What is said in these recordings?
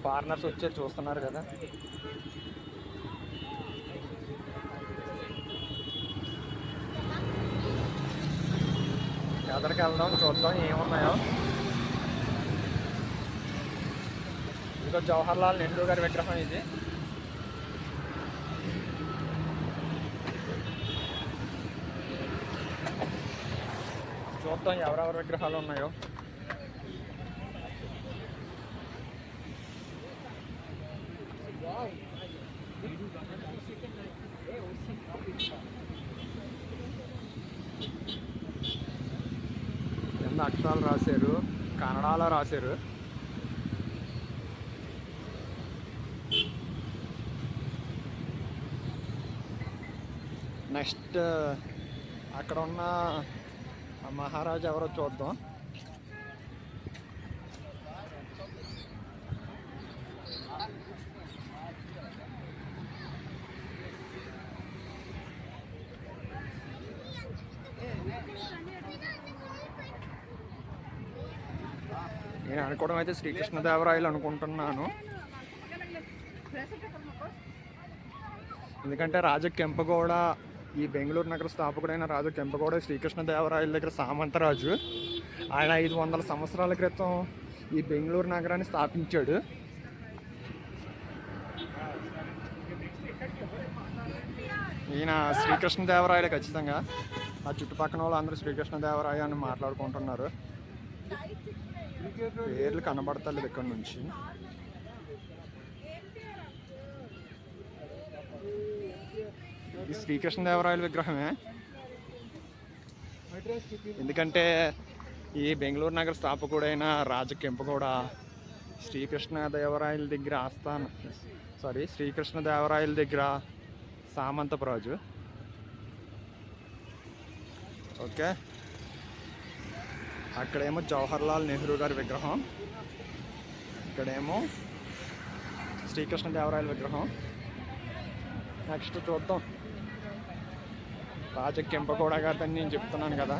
Foreigners వచ్చే చూస్తున్నారు కదా. ఎదరికి వెళ్దాం, చూద్దాం ఏమున్నాయో. ఇదిగో జవహర్ లాల్ నెహ్రూ గారి విగ్రహం ఇది. చూద్దాం ఎవరెవరి విగ్రహాలు ఉన్నాయో. కింద అక్షరాలు రాశారు, కన్నడలో రాశారు. నెక్స్ట్ అక్కడ ఉన్న మహారాజా ఎవరో చూద్దాం. నేను అనుకోవడం అయితే శ్రీకృష్ణదేవరాయలు అనుకుంటున్నాను, ఎందుకంటే రాజ కెంపగౌడ, ఈ బెంగళూరు నగర స్థాపకుడైన రాజు కెంపగౌడ శ్రీకృష్ణదేవరాయల దగ్గర సామంతరాజు. ఆయన 500 సంవత్సరాల క్రితం ఈ బెంగళూరు నగరాన్ని స్థాపించాడు. ఈయన శ్రీకృష్ణదేవరాయలు ఖచ్చితంగా. ఆ చుట్టుపక్కల వాళ్ళు అందరూ శ్రీకృష్ణదేవరాయ అని మాట్లాడుకుంటున్నారు. పేర్లు కనబడతలేదు ఇక్కడ నుంచి. ఈ శ్రీకృష్ణదేవరాయల విగ్రహమే, ఎందుకంటే ఈ బెంగళూరు నగర స్థాపకుడైన రాజ కెంపగౌడ శ్రీకృష్ణదేవరాయల దగ్గర శ్రీకృష్ణదేవరాయల దగ్గర సామంతపు రాజు. ఓకే, అక్కడేమో జవహర్ లాల్ నెహ్రూ గారి విగ్రహం, ఇక్కడేమో శ్రీకృష్ణదేవరాయల విగ్రహం. నెక్స్ట్ చూద్దాం రాజ కెంపగౌడ గారిని నేను చెప్తున్నాను కదా.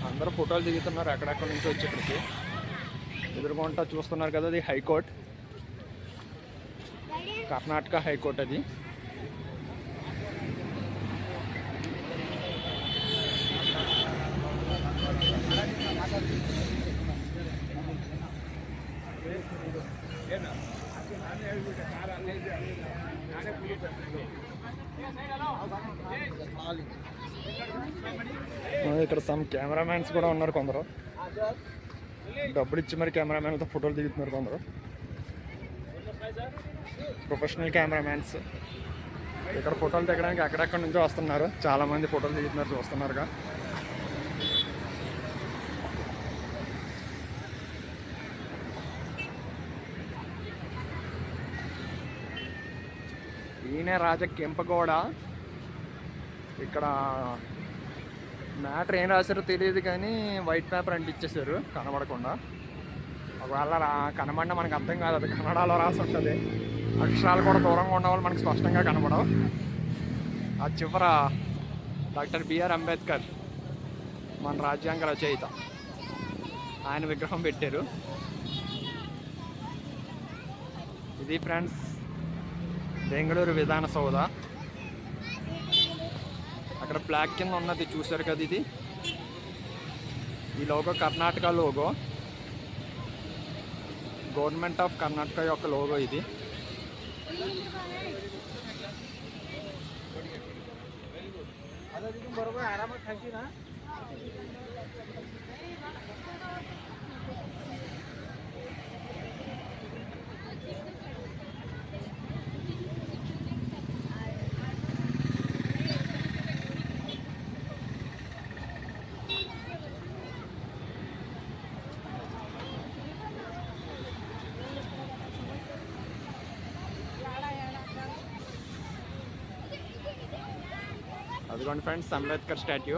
అందరూ ఫోటోలు దిగుతున్నారు ఎక్కడెక్కడి నుంచి వచ్చి ఇక్కడికి. ఎదురుకుంటా చూస్తున్నారు కదా, అది హైకోర్టు, కర్ణాటక హైకోర్టు అది. ఇక్కడ సమ్ కెమెరామ్యాన్స్ కూడా ఉన్నారు, కొందరు డబ్బులు ఇచ్చి మరి కెమెరామ్యాన్తో ఫోటోలు దిగుతున్నారు, కొందరు ప్రొఫెషనల్ కెమెరామ్యాన్స్. ఇక్కడ ఫోటోలు దిగడానికి ఎక్కడెక్కడి నుంచో వస్తున్నారు, చాలామంది ఫోటోలు దిగుతున్నారు చూస్తున్నారుగా. ఈయన రాజ కెంపగౌడ. ఇక్కడ మ్యాటర్ ఏం రాశారో తెలియదు కానీ వైట్ పేపర్ అంటించేశారు కనబడకుండా. ఒకవేళ కనబడినా మనకు అర్థం కాదు, అది కన్నడలో రాసి ఉంటుంది. అక్షరాలు కూడా దూరంగా ఉన్న వాళ్ళు మనకు స్పష్టంగా కనబడవు. ఆ చివర డాక్టర్ బిఆర్ అంబేద్కర్, మన రాజ్యాంగ రచయిత, ఆయన విగ్రహం పెట్టారు. ఇది ఫ్రెండ్స్ బెంగళూరు విధాన సౌధ. అక్కడ బ్లాక్ కింద ఉన్నది చూశారు కదా, ఇది ఈ logo Karnataka logo, government of Karnataka యొక్క లోగో ఇది. అదిగోండి ఫ్రెండ్స్ అంబేద్కర్ స్టాట్యూ.